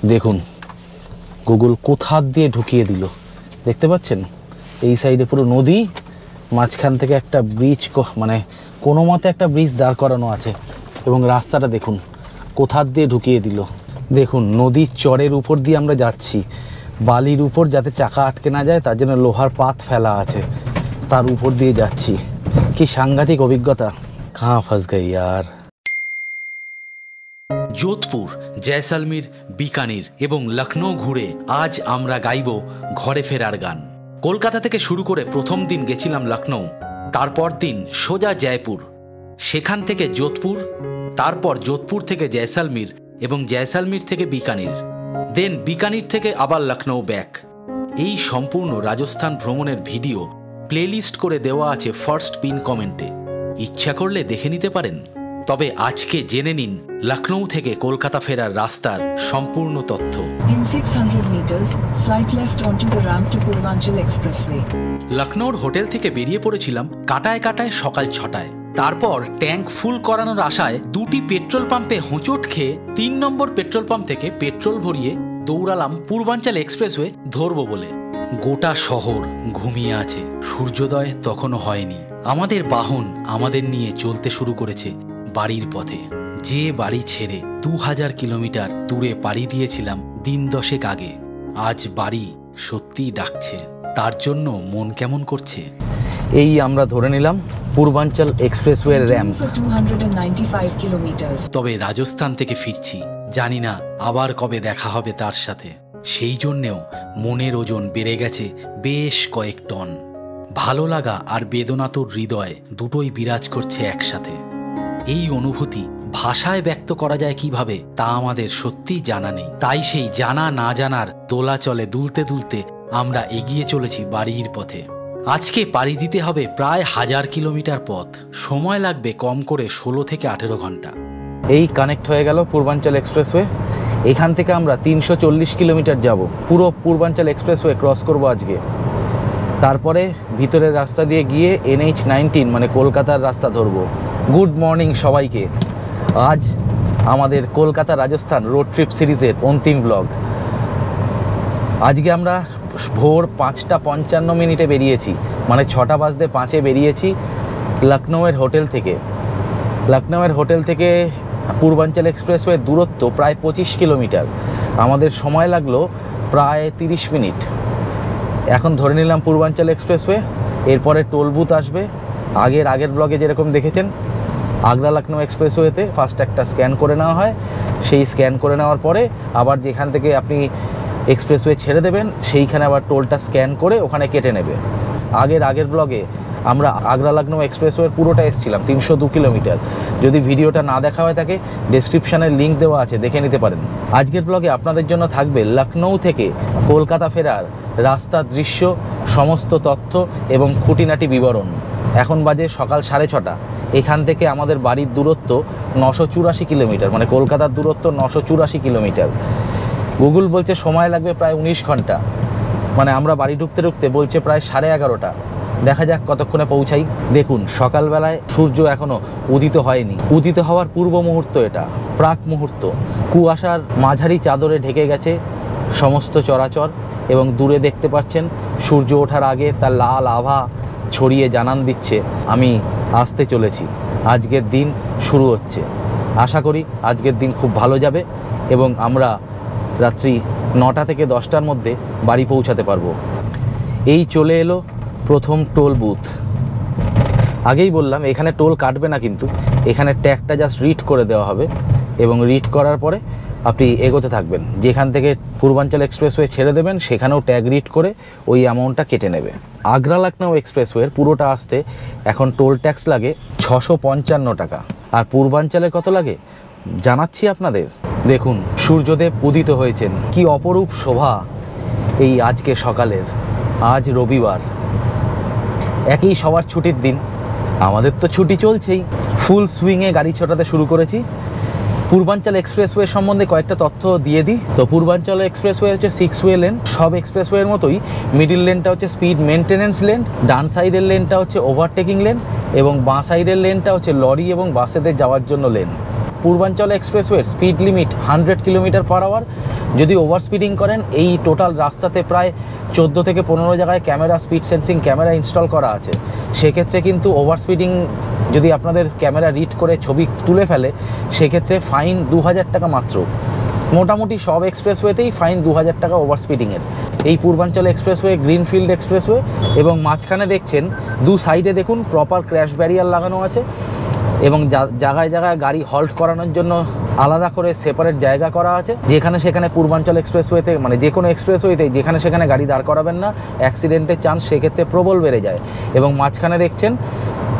দেখুন গুগল কোথা দিয়ে ঢুকিয়ে দিল, দেখতে পাচ্ছেন? এই সাইডে পুরো নদী, মাঝখান থেকে একটা ব্রিজ, মানে কোনো মতে একটা ব্রিজ দাঁড় করানো আছে, এবং রাস্তাটা দেখুন কোথা দিয়ে ঢুকিয়ে দিল। দেখুন নদীর চরের উপর দিয়ে আমরা যাচ্ছি, বালির উপর যাতে চাকা আটকে না যায় তার জন্য লোহার পাত ফেলা আছে, তার উপর দিয়ে যাচ্ছি। কি সাংঘাতিক অভিজ্ঞতা। কাহা ফাঁস গাই ইয়ার। যোধপুর, জয়সালমীর, বিকানির এবং লখনৌ ঘুরে আজ আমরা গাইব ঘরে ফেরার গান। কলকাতা থেকে শুরু করে প্রথম দিন গেছিলাম লখনৌ, তারপর দিন সোজা জয়পুর, সেখান থেকে যোধপুর, তারপর যোধপুর থেকে জয়সালমীর এবং জয়সালমীর থেকে বিকানির, দেন বিকানির থেকে আবার লখনৌ ব্যাক। এই সম্পূর্ণ রাজস্থান ভ্রমণের ভিডিও প্লেলিস্ট করে দেওয়া আছে ফার্স্ট পিন কমেন্টে, ইচ্ছা করলে দেখে নিতে পারেন। তবে আজকে জেনে নিন লখনৌ থেকে কলকাতা ফেরার রাস্তার সম্পূর্ণ তথ্য। In 600 meters, slight left onto the ramp to Purvanchal Expressway. লখনৌর হোটেল থেকে বেরিয়ে পড়েছিলাম কাটায় কাটায় সকাল 6টায়। তারপর ট্যাঙ্ক ফুল করানোর আশায় দুটি পেট্রোল পাম্পে হোঁচট খেয়ে 3 নম্বর পেট্রোল পাম্প থেকে পেট্রোল ভরিয়ে দৌড়ালাম পূর্বাঞ্চল এক্সপ্রেসওয়ে ধরবো বলে। গোটা শহর ঘুমিয়ে আছে, সূর্যোদয় তখনও হয়নি। আমাদের বাহন আমাদের নিয়ে চলতে শুরু করেছে বাড়ির পথে, যে বাড়ি ছেড়ে 2000 কিলোমিটার দূরে পাড়ি দিয়েছিলাম দিন 10 আগে। আজ বাড়ি সত্যিই ডাকছে, তার জন্য মন কেমন করছে। এই আমরা ধরে নিলাম পূর্বাঞ্চল এক্সপ্রেসওয়ের র্যাম্প। তবে রাজস্থান থেকে ফিরছি, জানি না আবার কবে দেখা হবে তার সাথে, সেই জন্যেও মনের ওজন বেড়ে গেছে বেশ কয়েক টন। ভালো লাগা আর বেদনাতুর হৃদয় দুটোই বিরাজ করছে একসাথে। এই অনুভূতি ভাষায় ব্যক্ত করা যায় কিভাবে তা আমাদের সত্যিই জানা নেই। তাই সেই জানা না জানার দোলাচলে দুলতে দুলতে আমরা এগিয়ে চলেছি বাড়ির পথে। আজকে পাড়ি দিতে হবে প্রায় 1000 কিলোমিটার পথ, সময় লাগবে কম করে 16 থেকে 18 ঘন্টা। এই কানেক্ট হয়ে গেল পূর্বাঞ্চল এক্সপ্রেসওয়ে। এখান থেকে আমরা 340 কিলোমিটার যাব, পুরো পূর্বাঞ্চল এক্সপ্রেসওয়ে ক্রস করব আজকে। তারপরে ভিতরের রাস্তা দিয়ে গিয়ে NH-19 মানে কলকাতার রাস্তা ধরবো। গুড মর্নিং সবাইকে। আজ আমাদের কলকাতা রাজস্থান রোড ট্রিপ সিরিজের অন্তিম ব্লগ। আজকে আমরা ভোর 5:55 বেরিয়েছি, মানে 6:05 বেরিয়েছি লখনৌয়ের হোটেল থেকে। লখনৌয়ের হোটেল থেকে পূর্বাঞ্চল এক্সপ্রেসওয়ের দূরত্ব প্রায় 25 কিলোমিটার। আমাদের সময় লাগলো প্রায় 30 মিনিট। এখন ধরে নিলাম পূর্বাঞ্চল এক্সপ্রেসওয়ে, এরপরে টোল বুথ আসবে। আগের ব্লগে যেরকম দেখেছেন আগ্রা লখনৌ এক্সপ্রেসওয়েতে ফার্স্ট একটা স্ক্যান করে নেওয়া হয়, সেই স্ক্যান করে নেওয়ার পরে আবার যেখান থেকে আপনি এক্সপ্রেসওয়ে ছেড়ে দেবেন সেইখানে আবার টোলটা স্ক্যান করে ওখানে কেটে নেবে। আগের ব্লগে আমরা আগ্রা লখনৌ এক্সপ্রেসওয়ের পুরোটা এসেছিলাম, 302 কিলোমিটার। যদি ভিডিওটা না দেখা হয়ে থাকে ডেসক্রিপশানের লিঙ্ক দেওয়া আছে, দেখে নিতে পারেন। আজকের ব্লগে আপনাদের জন্য থাকবে লখনৌ থেকে কলকাতা ফেরার রাস্তার দৃশ্য, সমস্ত তথ্য এবং খুঁটিনাটি বিবরণ। এখন বাজে সকাল 6:30। এখান থেকে আমাদের বাড়ির দূরত্ব 984 কিলোমিটার, মানে কলকাতার দূরত্ব 984 কিলোমিটার। গুগল বলছে সময় লাগবে প্রায় 19 ঘন্টা, মানে আমরা বাড়ি ঢুকতে বলছে প্রায় 11:30। দেখা যাক কতক্ষণে পৌঁছাই। দেখুন সকালবেলায় সূর্য এখনও উদিত হয়নি, উদিত হওয়ার পূর্ব মুহূর্ত, এটা প্রাক মুহূর্ত। কুয়াশার মাঝারি চাদরে ঢেকে গেছে সমস্ত চরাচর, এবং দূরে দেখতে পাচ্ছেন সূর্য ওঠার আগে তার লাল আভা ছড়িয়ে জানান দিচ্ছে আমি আসতে চলেছি। আজকের দিন শুরু হচ্ছে। আশা করি আজকের দিন খুব ভালো যাবে এবং আমরা রাত্রি 9টা থেকে 10টার মধ্যে বাড়ি পৌঁছাতে পারবো। এই চলে এলো প্রথম টোল বুথ। আগেই বললাম এখানে টোল কাটবে না, কিন্তু এখানে ট্যাগটা জাস্ট রিড করে দেওয়া হবে, এবং রিড করার পরে আপনি এগোতে থাকবেন। যেখান থেকে পূর্বাঞ্চল এক্সপ্রেসওয়ে ছেড়ে দেবেন সেখানেও ট্যাগ রিড করে ওই অ্যামাউন্টটা কেটে নেবে। আগ্রা লখনৌ এক্সপ্রেসওয়ের পুরোটা আসতে এখন টোল ট্যাক্স লাগে 655 টাকা। আর পূর্বাঞ্চলে কত লাগে জানাচ্ছি আপনাদের। দেখুন সূর্যদেব উদিত হয়েছেন, কি অপরূপ শোভা এই আজকে সকালের। আজ রবিবার, একই সবার ছুটির দিন, আমাদের তো ছুটি চলছেই। ফুল সুইংয়ে গাড়ি ছোটাতে শুরু করেছি। পূর্বাঞ্চল এক্সপ্রেসওয়ে সম্বন্ধে কয়েকটা তথ্য দিয়ে দিই। তো পূর্বাঞ্চল এক্সপ্রেসওয়ে হচ্ছে 6 ওয়ে লেন। সব এক্সপ্রেসওয়ের মতোই মিডিল লেনটা হচ্ছে স্পিড মেনটেনেন্স লেন, ডান সাইডের লেনটা হচ্ছে ওভারটেকিং লেন, এবং বাঁ সাইডের লেনটা হচ্ছে লরি এবং বাসেদের যাওয়ার জন্য লেন। পূর্বাঞ্চল এক্সপ্রেসওয়ের speed limit 100 kilometre per hour, যদি ওভার স্পিডিং করেন, এই টোটাল রাস্তাতে প্রায় 14 থেকে 15 জায়গায় camera, speed sensing camera install করা আছে। সেক্ষেত্রে কিন্তু ওভার স্পিডিং যদি আপনাদের ক্যামেরা রিড করে ছবি তুলে ফেলে, সেক্ষেত্রে ফাইন 2000 টাকা মাত্র। মোটামুটি সব এক্সপ্রেসওয়েতেই ফাইন 2000 টাকা ওভার স্পিডিংয়ের। এই পূর্বাঞ্চল এক্সপ্রেসওয়ে গ্রিনফিল্ড এক্সপ্রেসওয়ে, এবং মাঝখানে দেখছেন দু সাইডে দেখুন প্রপার ক্র্যাশ ব্যারিয়ার লাগানো আছে, এবং জায়গায় জায়গায় গাড়ি হল্ট করানোর জন্য আলাদা করে সেপারেট জায়গা করা আছে। যেখানে সেখানে পূর্বাঞ্চল এক্সপ্রেসওয়েতে, মানে যে কোনো এক্সপ্রেসওয়েতে যেখানে সেখানে গাড়ি দাঁড় করাবেন না, অ্যাক্সিডেন্টের চান্স সেক্ষেত্রে প্রবল বেড়ে যায়। এবং মাঝখানে দেখছেন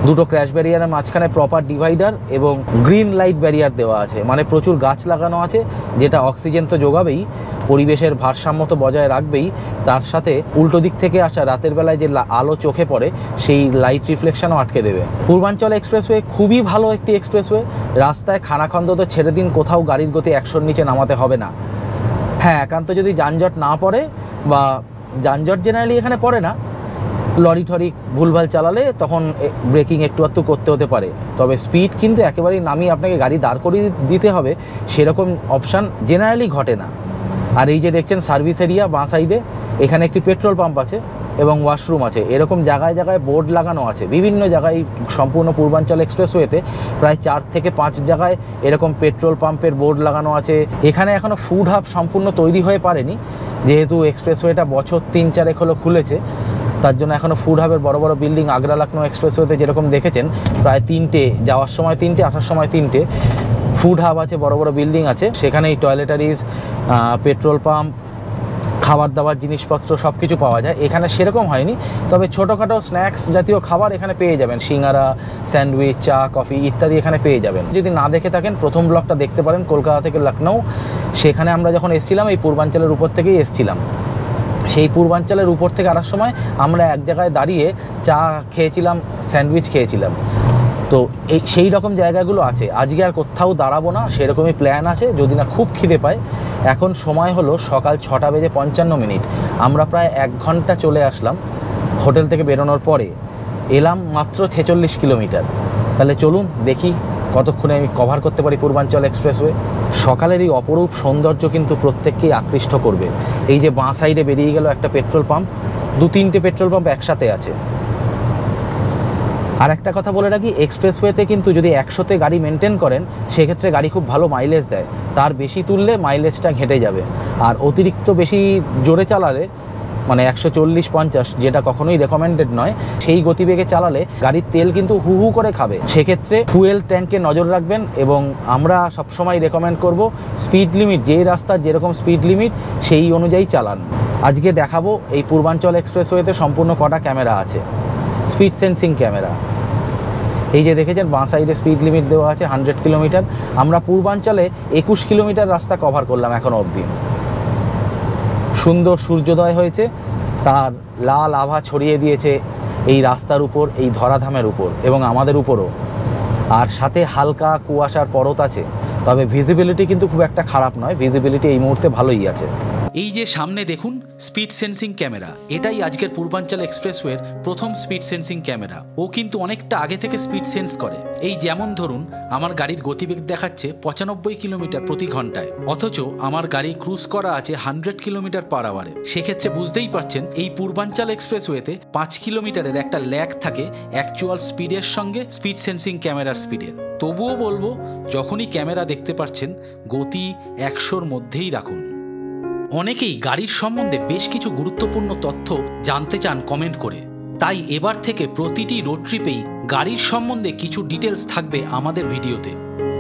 দুটো ক্র্যাশ ব্যারিয়ারের মাঝখানে প্রপার ডিভাইডার এবং গ্রিন লাইট ব্যারিয়ার দেওয়া আছে, মানে প্রচুর গাছ লাগানো আছে, যেটা অক্সিজেন তো যোগাবেই, পরিবেশের ভারসাম্য তো বজায় রাখবেই, তার সাথে উল্টো দিক থেকে আসা রাতের বেলায় যে আলো চোখে পড়ে সেই লাইট রিফ্লেকশনও আটকে দেবে। পূর্বাঞ্চল এক্সপ্রেসওয়ে খুবই ভালো একটি এক্সপ্রেসওয়ে। রাস্তায় খানাখন্দ তো ছেড়ে দিন, কোথাও গাড়ির গতি 100-র নিচে নামাতে হবে না। হ্যাঁ, একান্ত যদি যানজট না পড়ে, বা যানজট জেনারেলি এখানে পড়ে না, লরি ঠরি ভুলভাল চালালে তখন ব্রেকিং একটু একটু করতে হতে পারে। তবে স্পিড কিন্তু একেবারেই নামিয়ে আপনাকে গাড়ি দাঁড় করিয়ে দিতে হবে সেরকম অপশান জেনারেলি ঘটে না। আর এই যে দেখছেন সার্ভিস এরিয়া বাঁ সাইডে, এখানে একটি পেট্রোল পাম্প আছে এবং ওয়াশরুম আছে। এরকম জায়গায় জায়গায় বোর্ড লাগানো আছে বিভিন্ন জায়গায়। সম্পূর্ণ পূর্বাঞ্চল এক্সপ্রেসওয়েতে প্রায় 4 থেকে 5 জায়গায় এরকম পেট্রোল পাম্পের বোর্ড লাগানো আছে। এখানে এখনও ফুড হাব সম্পূর্ণ তৈরি হয়ে পারেনি, যেহেতু এক্সপ্রেসওয়েটা বছর 3-4 হলো খুলেছে, তার জন্য এখনও ফুড হাবের বড় বড় বিল্ডিং আগ্রা লখনৌ এক্সপ্রেসওয়েতে যেরকম দেখেছেন প্রায় 3টে, যাওয়ার সময় 3টে, আসার সময় 3টে ফুড হাব আছে, বড় বড় বিল্ডিং আছে। সেখানেই টয়লেটারিজ, পেট্রোল পাম্প, খাবার দাবার জিনিসপত্র সব কিছু পাওয়া যায়। এখানে সেরকম হয়নি, তবে ছোটোখাটো স্ন্যাক্স জাতীয় খাবার এখানে পেয়ে যাবেন, সিঙ্গারা, স্যান্ডউইচ, চা, কফি ইত্যাদি এখানে পেয়ে যাবেন। যদি না দেখে থাকেন প্রথম ব্লগটা দেখতে পারেন, কলকাতা থেকে লখনৌ। সেখানে আমরা যখন এসেছিলাম এই পূর্বাঞ্চলের উপর থেকেই এসেছিলাম। সেই পূর্বাঞ্চলের উপর থেকে আসার সময় আমরা এক জায়গায় দাঁড়িয়ে চা খেয়েছিলাম, স্যান্ডউইচ খেয়েছিলাম। তো সেই রকম জায়গাগুলো আছে। আজকে আর কোথাও দাঁড়াবো না, সেরকমই প্ল্যান আছে, যদি না খুব খিদে পায়। এখন সময় হলো সকাল 6:55। আমরা প্রায় 1 ঘন্টা চলে আসলাম হোটেল থেকে বেরোনোর পরে। এলাম মাত্র 46 কিলোমিটার। তাহলে চলুন দেখি কতক্ষণে আমি কভার করতে পারি পূর্বাঞ্চল এক্সপ্রেসওয়ে। সকালের এই অপরূপ সৌন্দর্য কিন্তু প্রত্যেককেই আকৃষ্ট করবে। এই যে বাঁ সাইডে বেরিয়ে গেল একটা পেট্রোল পাম্প, 2-3টে পেট্রোল পাম্প একসাথে আছে। আর একটা কথা বলে রাখি, এক্সপ্রেসওয়েতে কিন্তু যদি 100-তে গাড়ি মেনটেন করেন, সেক্ষেত্রে গাড়ি খুব ভালো মাইলেজ দেয়। তার বেশি তুললে মাইলেজটা ঘেটে যাবে। আর অতিরিক্ত বেশি জোরে চালালে, মানে 140-50, যেটা কখনোই রেকমেন্ডেড নয়, সেই গতিবেগে চালালে গাড়ির তেল কিন্তু হু হু করে খাবে। সেক্ষেত্রে ফুয়েল ট্যাঙ্কে নজর রাখবেন। এবং আমরা সবসময় রেকমেন্ড করব স্পিড লিমিট, যেই রাস্তার যেরকম স্পিড লিমিট সেই অনুযায়ী চালান। আজকে দেখাবো এই পূর্বাঞ্চল এক্সপ্রেসওয়েতে সম্পূর্ণ কটা ক্যামেরা আছে, স্পিড সেন্সিং ক্যামেরা। এই যে দেখেছেন বাঁ সাইডে স্পিড লিমিট দেওয়া আছে 100 কিলোমিটার। আমরা পূর্বাঞ্চলে 21 কিলোমিটার রাস্তা কভার করলাম এখনো অবধি। সুন্দর সূর্যোদয় হয়েছে, তার লাল আভা ছড়িয়ে দিয়েছে এই রাস্তার উপর, এই ধরাধামের উপর এবং আমাদের উপরও। আর সাথে হালকা কুয়াশার পরত আছে, তবে ভিজিবিলিটি কিন্তু খুব একটা খারাপ নয়, ভিজিবিলিটি এই মুহূর্তে ভালোই আছে। এই যে সামনে দেখুন স্পিড সেন্সিং ক্যামেরা, এটাই আজকের পূর্বাঞ্চল এক্সপ্রেসওয়ের প্রথম স্পিড সেন্সিং ক্যামেরা। ও কিন্তু অনেকটা আগে থেকে স্পিড সেন্স করে। এই যেমন ধরুন আমার গাড়ির গতিবেগ দেখাচ্ছে 95 কিলোমিটার প্রতি ঘন্টায়, অথচ আমার গাড়ি ক্রুজ করা আছে 100 কিলোমিটার পার আওয়ারে। সেক্ষেত্রে বুঝতেই পারছেন এই পূর্বাঞ্চল এক্সপ্রেসওয়েতে 5 কিলোমিটারের একটা ল্যাগ থাকে অ্যাকচুয়াল স্পিডের সঙ্গে স্পিড সেন্সিং ক্যামেরার স্পিডের। তবুও বলবো, যখনই ক্যামেরা দেখতে পাচ্ছেন গতি 100-র মধ্যেই রাখুন। অনেকেই গাড়ির সম্বন্ধে বেশ কিছু গুরুত্বপূর্ণ তথ্য জানতে চান কমেন্ট করে, তাই এবার থেকে প্রতিটি রোড ট্রিপেই গাড়ির সম্বন্ধে কিছু ডিটেলস থাকবে আমাদের ভিডিওতে।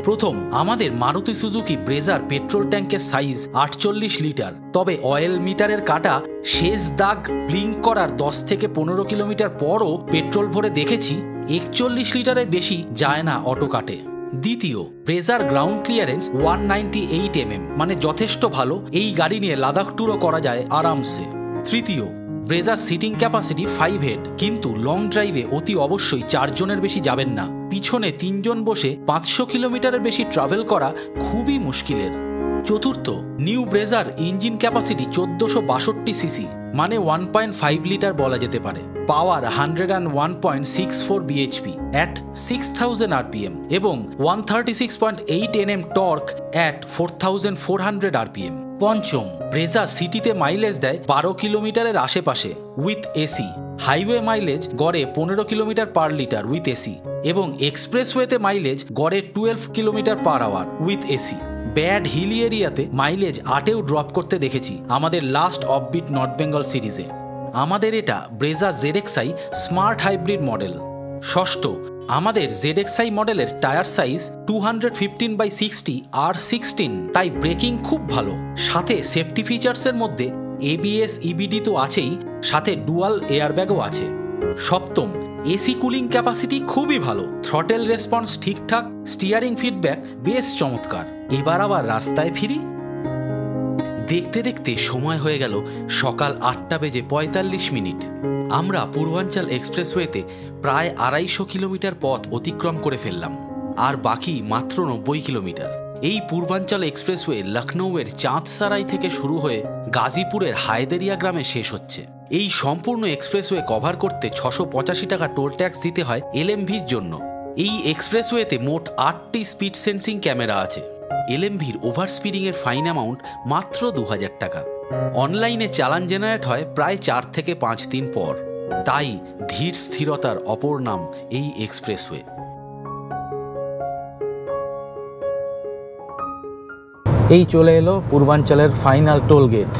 প্রথম, আমাদের মারুতি সুজুকি ব্রেজার পেট্রোল ট্যাঙ্কের সাইজ 48 লিটার, তবে অয়েল মিটারের কাটা শেষ দাগ ব্লিঙ্ক করার 10 থেকে 15 কিলোমিটার পরও পেট্রোল ভরে দেখেছি 41 লিটারের বেশি যায় না অটো কাটে। দ্বিতীয়, ব্রেজার গ্রাউন্ড ক্লিয়ারেন্স 198 mm, মানে যথেষ্ট ভালো। এই গাড়ি নিয়ে লাদাখ ট্যুরও করা যায় আরামসে। তৃতীয়, ব্রেজার সিটিং ক্যাপাসিটি 5 হেড, কিন্তু লং ড্রাইভে অতি অবশ্যই 4 জনের বেশি যাবেন না। পিছনে 3 জন বসে 500 কিলোমিটারের বেশি ট্রাভেল করা খুবই মুশকিলের। চতুর্থ, নিউ ব্রেজার ইঞ্জিন ক্যাপাসিটি 1462 সিসি, মানে 1.5 লিটার বলা যেতে পারে। পাওয়ার 101.64 বিএইচপি অ্যাট 6000 আরপিএম এবং 136.8 এনএম টর্ক অ্যাট 4400 আরপিএম। পঞ্চম, ব্রেজা সিটিতে মাইলেজ দেয় 12 কিলোমিটারের আশেপাশে উইথ এসি, হাইওয়ে মাইলেজ গড়ে 15 kilometre per litre with AC এবং এক্সপ্রেসওয়েতে মাইলেজ গড়ে 12 kilometre per hour with AC. Bad hilly এরিয়াতে মাইলেজ 8এও ড্রপ করতে দেখেছি আমাদের লাস্ট অফবিট নর্থ বেঙ্গল সিরিজে। আমাদের এটা Brezza ZXi smart hybrid model. ষষ্ঠ, আমাদের ZXi মডেলের টায়ার সাইজ 215/60 R16, তাই ব্রেকিং খুব ভালো। সাথে সেফটি ফিচার্সের মধ্যে ABS EBD তো আছেই, সাথে ডুয়াল এয়ারব্যাগও আছে। সপ্তম, এসি কুলিং ক্যাপাসিটি খুবই ভালো, থ্রটেল রেসপন্স ঠিকঠাক, স্টিয়ারিং ফিডব্যাক বেশ চমৎকার। এবার আবার রাস্তায় ফিরি। দেখতে দেখতে সময় হয়ে গেল সকাল 8:45। আমরা পূর্বাঞ্চল এক্সপ্রেসওয়েতে প্রায় 250 কিলোমিটার পথ অতিক্রম করে ফেললাম, আর বাকি মাত্র 90 কিলোমিটার। এই পূর্বাঞ্চল এক্সপ্রেসওয়ে লখনৌয়ের চাঁদসারাই থেকে শুরু হয়ে গাজীপুরের হায়দেরিয়া গ্রামে শেষ হচ্ছে। এই সম্পূর্ণ এক্সপ্রেসওয়ে কভার করতে 685 টাকা টোল ট্যাক্স দিতে হয় LMVর জন্য। এই এক্সপ্রেসওয়েতে মোট 8টি স্পিড সেন্সিং ক্যামেরা আছে। LMVর ওভার স্পিডিংয়ের ফাইন অ্যামাউন্ট মাত্র 2000 টাকা। অনলাইনে চালান জেনারেট হয় প্রায় 4 থেকে 5 দিন পর। তাই ধীর স্থিরতার অপর নাম এই এক্সপ্রেসওয়ে। এই চলে এলো পূর্বাঞ্চলের ফাইনাল টোল গেট।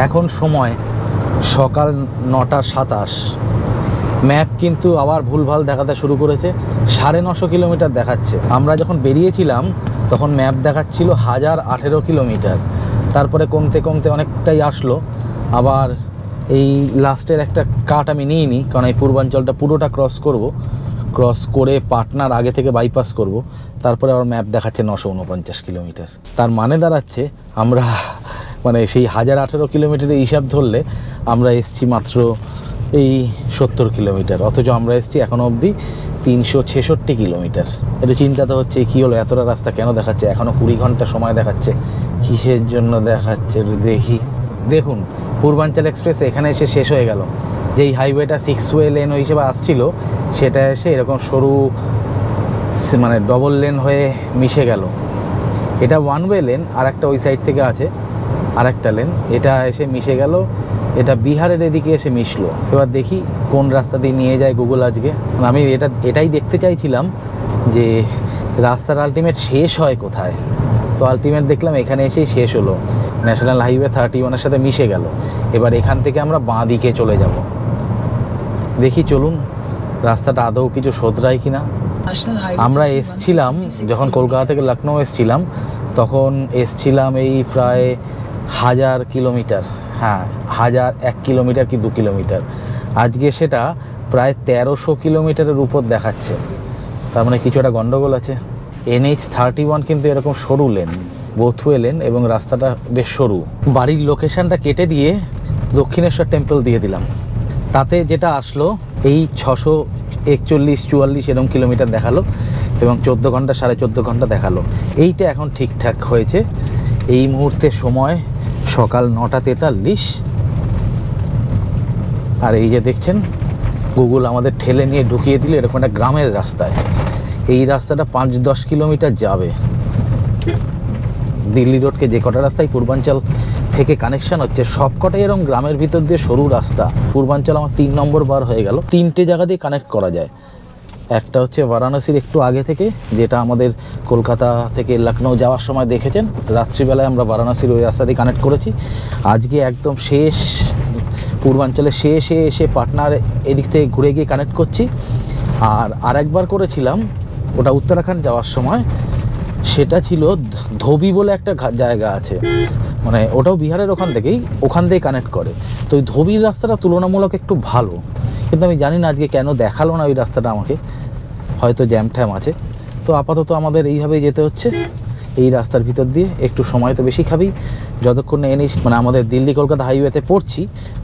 এখন সময় সকাল 9:27। ম্যাপ কিন্তু আবার ভুলভাল দেখাতে শুরু করেছে, 950 কিলোমিটার দেখাচ্ছে। আমরা যখন বেরিয়েছিলাম তখন ম্যাপ দেখাচ্ছিল 1018 কিলোমিটার, তারপরে কমতে কমতে অনেকটাই আসলো। আবার এই লাস্টের একটা কাট আমি নিইনি, কারণ এই পূর্বাঞ্চলটা পুরোটা ক্রস করে পাটনার আগে থেকে বাইপাস করব। তারপরে আবার ম্যাপ দেখাচ্ছে 949 কিলোমিটার। তার মানে দাঁড়াচ্ছে আমরা মানে সেই 1018 কিলোমিটারের হিসাব ধরলে আমরা এসছি মাত্র এই 70 কিলোমিটার, অথচ আমরা এসছি এখনও অবধি 366 কিলোমিটার। একটু চিন্তা তো হচ্ছে কী হলো, এতটা রাস্তা কেন দেখাচ্ছে, এখনও 20 ঘন্টা সময় দেখাচ্ছে, কিসের জন্য দেখাচ্ছে দেখি। দেখুন, পূর্বাঞ্চল এক্সপ্রেস এখানে এসে শেষ হয়ে গেল। যেই হাইওয়েটা 6 ওয়ে লেন হিসেবে আসছিল সেটা এসে এরকম সরু মানে ডবল লেন হয়ে মিশে গেল। এটা 1 ওয়ে লেন, আর একটা ওই সাইড থেকে আছে আরেকটা লেন, এটা এসে মিশে গেল। এটা বিহারের এদিকে এসে মিশলো। এবার দেখি কোন রাস্তা দিয়ে নিয়ে যায় গুগল আজকে। আমি এটাই দেখতে চাইছিলাম যে রাস্তার আলটিমেট শেষ হয় কোথায়। তো আলটিমেট দেখলাম এখানে এসেই শেষ হলো, ন্যাশনাল হাইওয়ে 31-এর সাথে মিশে গেল। এবার এখান থেকে আমরা বাঁ দিকে চলে যাব। দেখি চলুন রাস্তাটা আদৌ কিছু শোধরায় কিনা। আমরা এসছিলাম যখন কলকাতা থেকে লখনৌ এসছিলাম, তখন এসছিলাম এই প্রায় 1000 কিলোমিটার, হ্যাঁ 1001 কিলোমিটার কি 2 কিলোমিটার। আজকে সেটা প্রায় 1300 কিলোমিটারের উপর দেখাচ্ছে। তার মানে কিছু একটা গন্ডগোল আছে। NH31 কিন্তু এরকম সরু লেন, বোথ ওয়ে লেন, এবং রাস্তাটা বেশ সরু। বাড়ির লোকেশানটা কেটে দিয়ে দক্ষিণেশ্বর টেম্পল দিয়ে দিলাম। তাতে যেটা আসলো এই 641-44 এরকম কিলোমিটার দেখালো এবং 14 ঘন্টা 14.5 ঘন্টা দেখালো। এইটা এখন ঠিকঠাক হয়েছে। এই মুহূর্তে সময় সকাল 9:43। আর এই যে দেখছেন গুগল আমাদের ঠেলে নিয়ে ঢুকিয়ে দিল এরকম একটা গ্রামের রাস্তায়। এই রাস্তাটা 5-10 কিলোমিটার যাবে। দিল্লি রোডকে যে কটা রাস্তায় পূর্বাঞ্চল থেকে কানেকশন হচ্ছে সবকটাই এরকম গ্রামের ভিতর দিয়ে সরু রাস্তা। পূর্বাঞ্চল আমার 3 নম্বর বার হয়ে গেল। 3টে জায়গা দিয়ে কানেক্ট করা যায়। একটা হচ্ছে বারাণসীর একটু আগে থেকে, যেটা আমাদের কলকাতা থেকে লখনৌ যাওয়ার সময় দেখেছেন, রাত্রিবেলায় আমরা বারাণসীর ওই রাস্তা দিয়ে কানেক্ট করেছি। আজকে একদম শেষ পূর্বাঞ্চলের শেষে এসে পাটনার এদিক থেকে ঘুরে গিয়ে কানেক্ট করছি। আর আরেকবার করেছিলাম ওটা উত্তরাখণ্ড যাওয়ার সময়, সেটা ছিল ধোবি বলে একটা জায়গা আছে, মানে ওটাও বিহারের ওখান থেকে কানেক্ট করে। তো ওই ধোবির রাস্তাটা তুলনামূলক একটু ভালো, কিন্তু আমি জানি না আজকে কেন দেখালো না ওই রাস্তাটা আমাকে, হয়তো জ্যাম ট্যাম আছে। তো আপাতত আমাদের এইভাবেই যেতে হচ্ছে এই রাস্তার ভিতর দিয়ে। একটু সময় তো বেশি খাবেই, যতক্ষণ মানে আমাদের দিল্লি কলকাতা হাইওয়েতে পড়ছি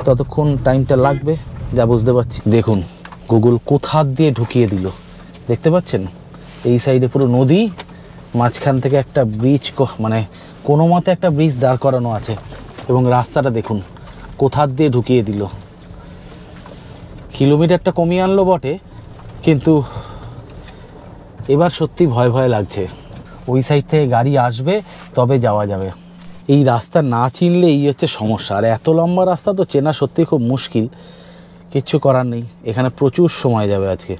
ততক্ষণ টাইমটা লাগবে যা বুঝতে পারছি। দেখুন গুগল কোথা দিয়ে ঢুকিয়ে দিল, দেখতে পাচ্ছেন? এই সাইডে পুরো নদী, মাঝখান থেকে একটা ব্রিজ মানে কোনো মতে একটা ব্রিজ দাঁড় করানো আছে এবং রাস্তাটা দেখুন কোথার দিয়ে ঢুকিয়ে দিল। কিলোমিটারটা কমিয়ে আনলো বটে, কিন্তু এবার সত্যি ভয় ভয় লাগছে। ওই সাইড থেকে গাড়ি আসবে তবে যাওয়া যাবে। এই রাস্তা না চিনলে এই হচ্ছে সমস্যা। আর এত লম্বা রাস্তা তো চেনা সত্যি খুব মুশকিল, কিচ্ছু করার নেই। এখানে প্রচুর সময় যাবে আজকে।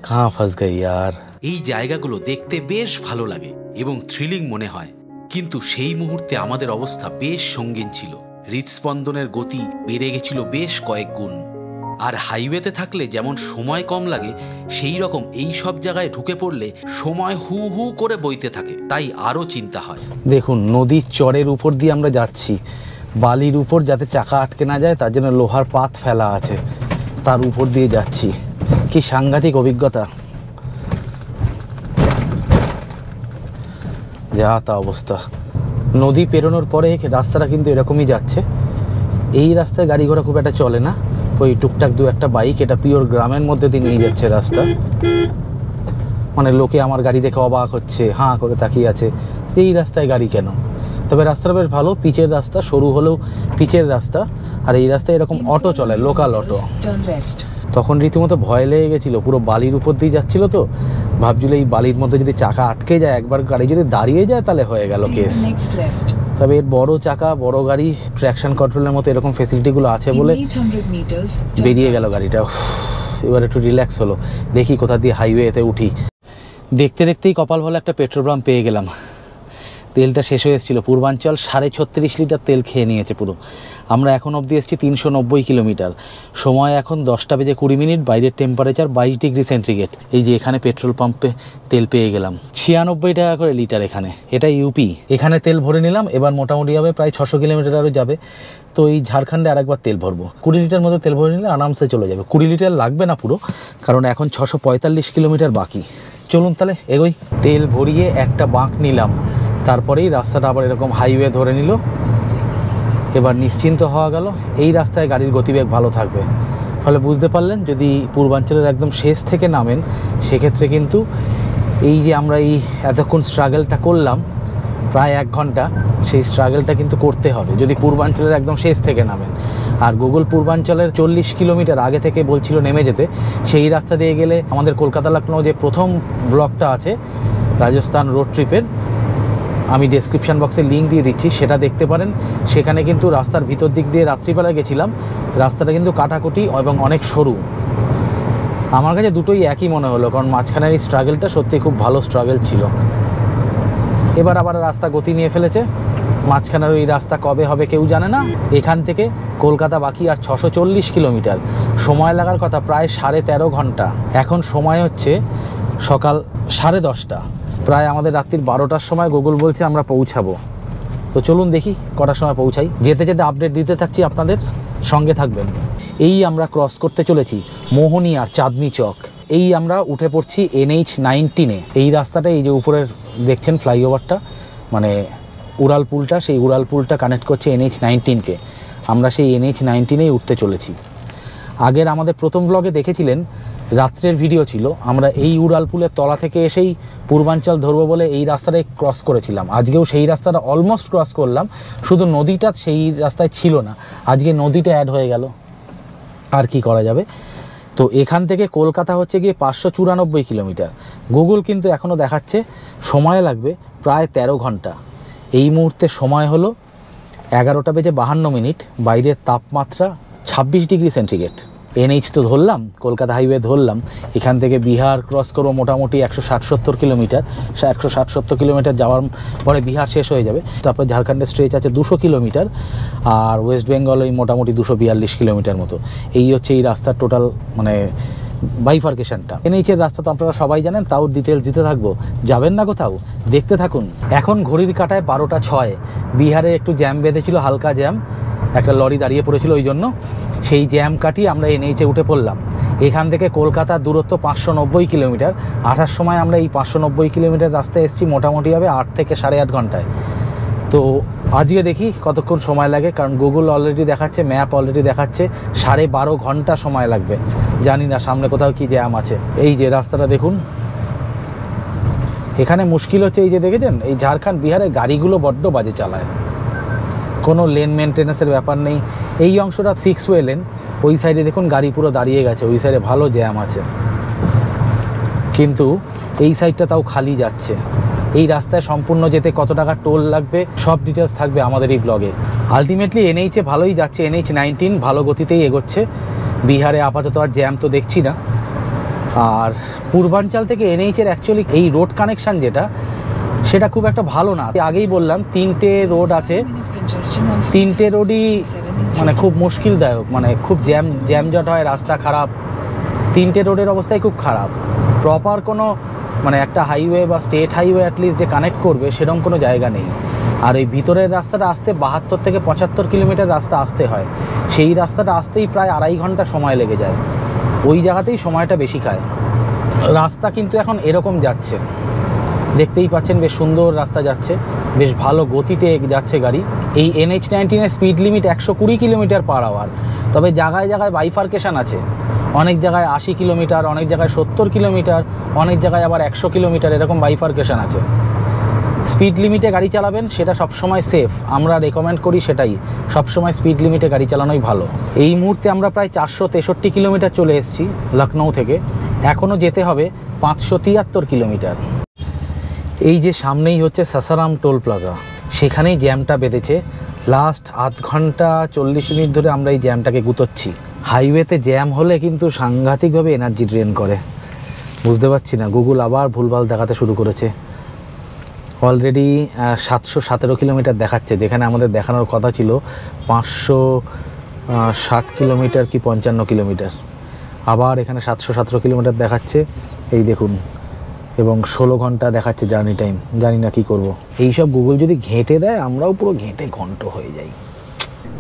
কাঁ ফাঁস গাই ইয়ার। এই জায়গাগুলো দেখতে বেশ ভালো লাগে এবং থ্রিলিং মনে হয়, কিন্তু সেই মুহূর্তে আমাদের অবস্থা বেশ সঙ্গীন ছিল। হৃদস্পন্দনের গতি বেড়ে গেছিল বেশ কয়েক গুণ। আর হাইওয়েতে থাকলে যেমন সময় কম লাগে, সেই রকম এই সব জায়গায় ঢুকে পড়লে সময় হু হু করে বইতে থাকে, তাই আরও চিন্তা হয়। দেখুন নদীর চরের উপর দিয়ে আমরা যাচ্ছি, বালির উপর যাতে চাকা আটকে না যায় তার জন্য লোহার পাত ফেলা আছে, তার উপর দিয়ে যাচ্ছি। কি সাংঘাতিক অভিজ্ঞতা, যা তা অবস্থা। নদী পেরোনোর পরে রাস্তাটা কিন্তু এরকমই যাচ্ছে। এই রাস্তায় গাড়ি ঘোড়া খুব একটা চলে না, ওই টুকটাক দু একটা বাইক। এটা পিওর গ্রামের মধ্যে দিয়ে নিয়ে যাচ্ছে রাস্তা। মানে লোকে আমার গাড়ি দেখে অবাক হচ্ছে, হাঁ করে তাকিয়ে আছে, এই রাস্তায় গাড়ি কেন। তবে রাস্তাটা বেশ ভালো, পিচের রাস্তা, সরু হলেও পিচের রাস্তা। আর এই রাস্তায় এরকম অটো চলে, লোকাল অটো। তখন রীতিমতো ভয় লেগে গেছিলো, পুরো বালির উপর দিয়ে যাচ্ছিল তো, ভাবছিল এই বালির মধ্যে যদি চাকা আটকে যায়, একবার গাড়ি যদি দাঁড়িয়ে যায় তাহলে হয়ে গেল কেস। তবে এর বড় চাকা, বড় গাড়ি, ট্র্যাকশন কন্ট্রোলের মতো এরকম ফেসিলিটিগুলো আছে বলে বেরিয়ে গেল গাড়িটা। এবার একটু রিল্যাক্স হলো। দেখি কোথা দিয়ে হাইওয়েতে উঠি। দেখতে দেখতেই কপাল ভালো একটা পেট্রোল পাম্প পেয়ে গেলাম। তেলটা শেষ হয়ে এসেছিলো। পূর্বাঞ্চল 36.5 লিটার তেল খেয়ে নিয়েছে পুরো। আমরা এখন অবধি এসেছি 390 কিলোমিটার। সময় এখন 10টা বেজে 20 মিনিট। বাইরের টেম্পারেচার 22 ডিগ্রি সেন্টিগ্রেড। এই যে এখানে পেট্রোল পাম্পে তেল পেয়ে গেলাম 96 টাকা করে লিটার। এখানে এটা ইউপি। এখানে তেল ভরে নিলাম। এবার মোটামুটি হবে প্রায় 600 কিলোমিটার আরও যাবে। তো এই ঝাড়খণ্ডে আরেকবার তেল ভরবো। 20 লিটার মতো তেল ভরে নিলে আরামসে চলে যাবে। 20 লিটার লাগবে না পুরো, কারণ এখন 645 কিলোমিটার বাকি। চলুন তাহলে এগোই। তেল ভরিয়ে একটা বাঁক নিলাম, তারপরেই রাস্তাটা আবার এরকম হাইওয়ে ধরে নিল। এবার নিশ্চিন্ত হওয়া গেল। এই রাস্তায় গাড়ির গতিবেগ ভালো থাকবে। ফলে বুঝতে পারলেন, যদি পূর্বাঞ্চলের একদম শেষ থেকে নামেন সেক্ষেত্রে কিন্তু এই যে আমরা এই এতক্ষণ স্ট্রাগলটা করলাম প্রায় 1 ঘন্টা, সেই স্ট্রাগলটা কিন্তু করতে হবে যদি পূর্বাঞ্চলের একদম শেষ থেকে নামেন। আর গুগল পূর্বাঞ্চলের 40 কিলোমিটার আগে থেকে বলছিল নেমে যেতে। সেই রাস্তা দিয়ে গেলে আমাদের কলকাতা লখনউ যে প্রথম ব্লকটা আছে রাজস্থান রোড ট্রিপের, আমি ডেসক্রিপশান বক্সে লিঙ্ক দিয়ে দিচ্ছি, সেটা দেখতে পারেন। সেখানে কিন্তু রাস্তার ভিতর দিক দিয়ে রাত্রিবেলা গেছিলাম। রাস্তাটা কিন্তু কাটাকুটি এবং অনেক সরু। আমার কাছে দুটোই একই মনে হলো, কারণ মাঝখানের এই স্ট্রাগলটা সত্যি খুব ভালো স্ট্রাগল ছিল। এবার আবার রাস্তা গতি নিয়ে ফেলেছে। মাঝখানের ওই রাস্তা কবে হবে কেউ জানে না। এখান থেকে কলকাতা বাকি আর 640 কিলোমিটার। সময় লাগার কথা প্রায় 13.5 ঘন্টা। এখন সময় হচ্ছে সকাল 10:30। প্রায় আমাদের রাত্রির 12টার সময় গুগল বলছে আমরা পৌঁছাবো। তো চলুন দেখি কটার সময় পৌঁছাই। যেতে যেতে আপডেট দিতে থাকছি, আপনাদের সঙ্গে থাকবেন। এই আমরা ক্রস করতে চলেছি মোহনী আর চাঁদনি চক। এই আমরা উঠে পড়ছি NH-19-এ। এই রাস্তাটা, এই যে উপরের দেখছেন ফ্লাইওভারটা, মানে উড়াল পুলটা, সেই উড়াল পুলটা কানেক্ট করছে NH-19-কে। আমরা সেই NH-19-এই উঠতে চলেছি। আগের আমাদের প্রথম ব্লগে দেখেছিলেন, রাত্রের ভিডিও ছিল, আমরা এই উড়াল পুলের তলা থেকে এসেই পূর্বাঞ্চল ধরবো বলে এই রাস্তাটাই ক্রস করেছিলাম। আজকেও সেই রাস্তাটা অলমোস্ট ক্রস করলাম, শুধু নদীটা সেই রাস্তায় ছিল না। আজকে নদীটা অ্যাড হয়ে গেল, আর কি করা যাবে। তো এখান থেকে কলকাতা হচ্ছে গিয়ে 594 কিলোমিটার। গুগল কিন্তু এখনও দেখাচ্ছে সময় লাগবে প্রায় 13 ঘন্টা। এই মুহূর্তে সময় হলো 11টা বেজে 52 মিনিট। বাইরের তাপমাত্রা 26 ডিগ্রি সেন্টিগ্রেড। NH তো ধরলাম, কলকাতা হাইওয়ে ধরলাম। এখান থেকে বিহার ক্রস করবো মোটামুটি 160-70 কিলোমিটার। 160-70 কিলোমিটার যাওয়ার পরে বিহার শেষ হয়ে যাবে। তারপর ঝাড়খণ্ডের স্ট্রেচ আছে 200 কিলোমিটার, আর ওয়েস্ট বেঙ্গল ওই মোটামুটি 242 কিলোমিটার মতো। এই হচ্ছে এই রাস্তার টোটাল মানে বাইফার্কেশনটা। NH-এর রাস্তা তো আপনারা সবাই জানেন, তাও ডিটেলস দিতে থাকবো। যাবেন না কোথাও, দেখতে থাকুন। এখন ঘড়ির কাঁটায় 12টা 6। বিহারে একটু জ্যাম বেঁধেছিল, হালকা জ্যাম, একটা লরি দাঁড়িয়ে পড়েছিল, ওই জন্য সেই জ্যাম কাটিয়ে আমরা NH-এ উঠে পড়লাম। এখান থেকে কলকাতার দূরত্ব 590 কিলোমিটার। আসার সময় আমরা এই 590 কিলোমিটার রাস্তায় এসেছি মোটামুটি হবে 8 থেকে 8.5 ঘন্টায়। তো আজকে দেখি কতক্ষণ সময় লাগে, কারণ গুগল অলরেডি দেখাচ্ছে, ম্যাপ অলরেডি দেখাচ্ছে 12.5 ঘন্টা সময় লাগবে। জানি না সামনে কোথাও কি জ্যাম আছে। এই যে রাস্তাটা দেখুন, এখানে মুশকিল হচ্ছে এই যে দেখেছেন, এই ঝাড়খণ্ড বিহারের গাড়িগুলো বড্ড বাজে চালায়, কোনো লেন মেনটেন্যান্সের ব্যাপার নেই। এই অংশটা 6 ওয়ে লেন, ওই সাইডে দেখুন গাড়ি পুরো দাঁড়িয়ে গেছে, ওই সাইডে ভালো জ্যাম আছে, কিন্তু এই সাইডটা তাও খালি যাচ্ছে। এই রাস্তায় সম্পূর্ণ যেতে কত টাকা টোল লাগবে সব ডিটেলস থাকবে আমাদের এই ব্লগে। আলটিমেটলি এনএইচে ভালোই যাচ্ছে, NH-19 ভালো গতিতেই এগোচ্ছে। বিহারে আপাতত আর জ্যাম তো দেখছি না। আর পূর্বাঞ্চল থেকে এনএইচের অ্যাকচুয়ালি এই রোড কানেকশান যেটা, সেটা খুব একটা ভালো না। আগেই বললাম 3টে রোড আছে, 3টে রোডই মানে খুব মুশকিলদায়ক, মানে খুব জ্যামজট হয়, রাস্তা খারাপ, 3টে রোডের অবস্থাই খুব খারাপ। প্রপার কোনো মানে একটা হাইওয়ে বা স্টেট হাইওয়ে অ্যাটলিস্ট যে কানেক্ট করবে সেরকম কোনো জায়গা নেই। আর ওই ভিতরের রাস্তাটা আসতে 72 থেকে 75 কিলোমিটার রাস্তা আসতে হয়, সেই রাস্তাটা আসতেই প্রায় 2.5 ঘন্টা সময় লেগে যায়, ওই জায়গাতেই সময়টা বেশি খায়। রাস্তা কিন্তু এখন এরকম যাচ্ছে, দেখতেই পাচ্ছেন বেশ সুন্দর রাস্তা যাচ্ছে, বেশ ভালো গতিতে যাচ্ছে গাড়ি। এই NH-19 speed limit 120 kilometre per hour, তবে জায়গায় জায়গায় বাইফার্কেশন আছে, অনেক জায়গায় 80 কিলোমিটার, অনেক জায়গায় 70 কিলোমিটার, অনেক জায়গায় আবার 100 কিলোমিটার, এরকম বাইফার্কেশন আছে। স্পিড লিমিটে গাড়ি চালাবেন, সেটা সবসময় সেফ, আমরা রেকমেন্ড করি সেটাই, সবসময় স্পিড লিমিটে গাড়ি চালানোই ভালো। এই মুহূর্তে আমরা প্রায় 463 কিলোমিটার চলে এসেছি লখনৌ থেকে, এখনও যেতে হবে 573 কিলোমিটার। এই যে সামনেই হচ্ছে সাসারাম টোল প্লাজা, সেখানেই জ্যামটা বেঁধেছে। লাস্ট আধ ঘন্টা 40 মিনিট ধরে আমরা এই জ্যামটাকে গুতোচ্ছি। হাইওয়েতে জ্যাম হলে কিন্তু সাংঘাতিকভাবে এনার্জি ড্রেন করে, বুঝতে পারছি না, গুগল আবার ভুলভাল দেখাতে শুরু করেছে। অলরেডি 717 কিলোমিটার দেখাচ্ছে, যেখানে আমাদের দেখানোর কথা ছিল 560 কিলোমিটার কি 55 কিলোমিটার, আবার এখানে 717 কিলোমিটার দেখাচ্ছে। এই দেখুন, এবং 16 ঘন্টা দেখাচ্ছে জার্নি টাইম। জানি না কি করব, এইসব গুগল যদি ঘেঁটে দেয় আমরাও পুরো ঘেঁটে ঘন্ট হয়ে যাই।